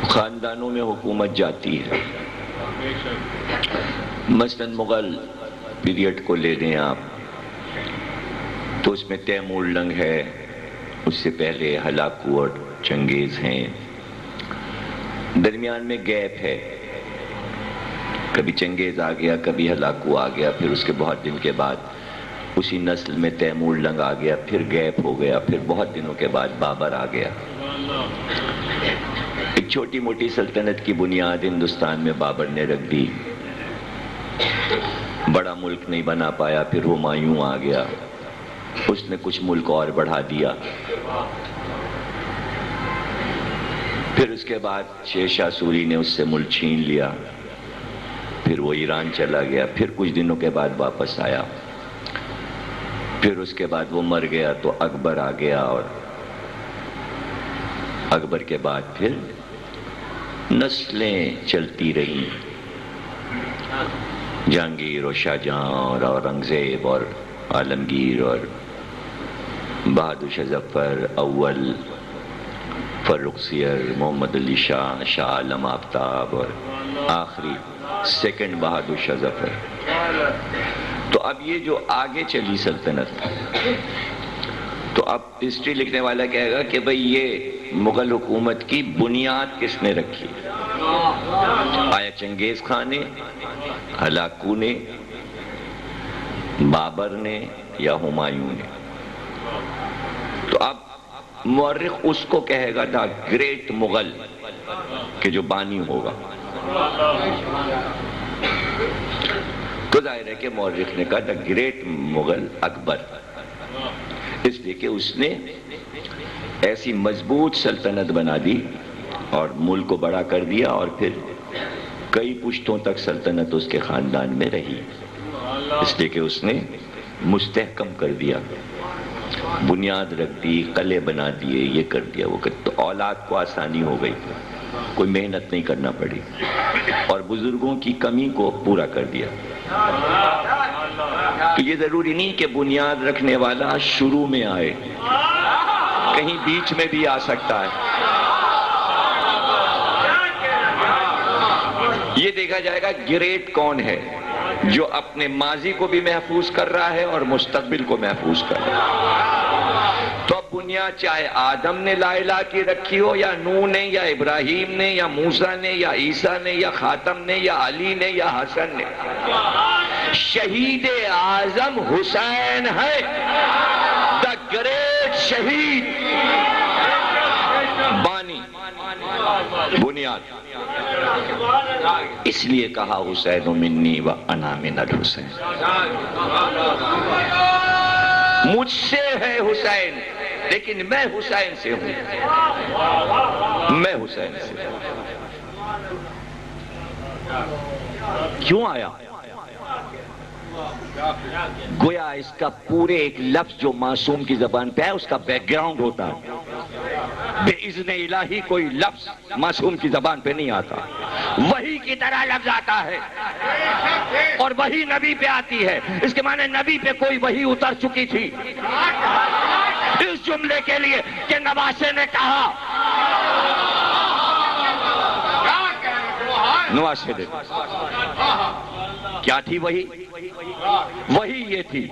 خاندانوں میں حکومت جاتی ہے. مثلاً مغل پیریڈ کو لے لیں آپ تو اس میں تیمور لنگ ہے، اس سے پہلے ہلاکو اور چنگیز ہیں، درمیان میں گیپ ہے، کبھی چنگیز آ گیا کبھی ہلاکو آ گیا، پھر اس کے بہت دن کے بعد اسی نسل میں تیمور لنگ آ گیا، پھر گیپ ہو گیا، پھر بہت دنوں کے بعد بابر آ گیا. ایک چھوٹی موٹی سلطنت کی بنیاد ہندوستان میں بابر نے رکھ دی، بڑا ملک نہیں بنا پایا، پھر ہمایوں آ گیا، اس نے کچھ ملک اور بڑھا دیا، پھر اس کے بعد شیر شاہ سوری نے اس سے ملک چھین لیا، پھر وہ ایران چلا گیا، پھر کچھ دنوں کے بعد واپس آیا، پھر اس کے بعد وہ مر گیا تو اکبر آ گیا، اور اکبر کے بعد پھر نسلیں چلتی رہیں، جہانگیر اور شاہجہاں اور اورنگزیب اور عالمگیر اور بہادر شاہ ظفر اول، فرخ سیر، محمد علی شاہ، شاہ عالم آفتاب، اور آخری سیکنڈ بہادر شاہ ظفر. تو اب یہ جو آگے چلی سلطنت، تو اب ہسٹری لکھنے والا کہے گا کہ بھئی یہ مغل حکومت کی بنیاد کس نے رکھی؟ آیا چنگیز خان نے، ہلاکو نے، بابر نے، یا ہمایوں نے؟ تو اب مورخ اس کو کہے گا دا گریٹ مغل، کہ جو بانی ہوگا. تو ظاہر ہے کہ مورخ نے کہا دا گریٹ مغل اکبر، اس لیے کہ اس نے ایسی مضبوط سلطنت بنا دی اور ملک کو بڑا کر دیا، اور پھر کئی پشتوں تک سلطنت اس کے خاندان میں رہی، اس لیے کہ اس نے مستحکم کر دیا، بنیاد رکھ دی، قلعے بنا دیے، یہ کر دیا وہ کر. تو اولاد کو آسانی ہو گئی، کوئی محنت نہیں کرنا پڑی، اور بزرگوں کی کمی کو پورا کر دیا. تو یہ ضروری نہیں کہ بنیاد رکھنے والا شروع میں آئے، کہیں بیچ میں بھی آ سکتا ہے. یہ دیکھا جائے گا گریٹ کون ہے، جو اپنے ماضی کو بھی محفوظ کر رہا ہے اور مستقبل کو محفوظ کر رہا ہے. تو اب بنیاد چاہے آدم نے لا الہ کی رکھی ہو، یا نوح نے، یا ابراہیم نے، یا موسیٰ نے، یا عیسیٰ نے، یا خاتم نے، یا علی نے، یا حسن نے، شہید اعظم حسین ہے، دا گریٹ شہید، بانی، بنیاد. اس لیے کہا حسین منی و انا من الحسین، مجھ سے ہے حسین لیکن میں حسین سے ہوں، میں حسین سے. کیوں آیا؟ گویا اس کا پورے ایک لفظ جو معصوم کی زبان پہ ہے اس کا بیک گراؤنڈ ہوتا ہے. بے اذن الہی کوئی لفظ معصوم کی زبان پہ نہیں آتا، وحی کی طرح لفظ آتا ہے، اور وحی نبی پہ آتی ہے. اس کے معنی نبی پہ کوئی وحی اتر چکی تھی. اس جملے کے لیے کہ نواسے نے کہا، نواسے نے کیا تھی وحی؟ وہی یہ تھی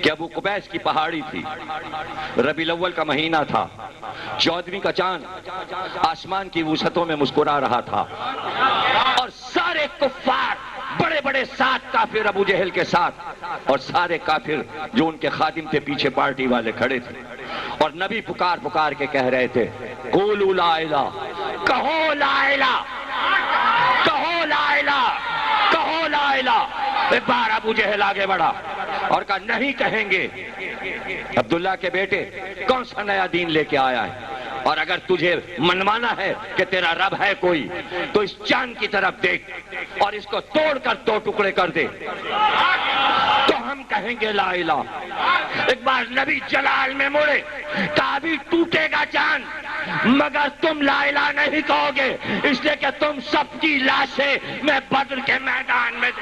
کہ ابو قبیس کی پہاڑی تھی، ربیع الاول کا مہینہ تھا، 14ویں کا چاند آسمان کی وسعتوں میں مسکرا رہا تھا، اور سارے کفار، بڑے بڑے 7 کافر ابو جہل کے ساتھ، اور سارے کافر جو ان کے خادم تھے پیچھے پارٹی والے کھڑے تھے، اور نبی پکار پکار کے کہہ رہے تھے قولوا لا الہ، کہو لا الہ، کہو لا الہ، کہو لا الہ. ایک بار ابو جہل آگے بڑھا اور کہا نہیں کہیں گے. عبداللہ کے بیٹے کون سا نیا دین لے کے آیا ہے؟ اور اگر تجھے منوانا ہے کہ تیرا رب ہے کوئی تو اس چاند کی طرف دیکھ اور اس کو توڑ کر 2 ٹکڑے کر دے تو ہم کہیں گے لا الہ. ایک بار نبی جلال میں مڑے، کہا ابھی ٹوٹے گا چاند مگر تم لا الہ نہیں کہو گے، اس لیے کہ تم سب کی لاشیں میں بدر کے میدان میں دے.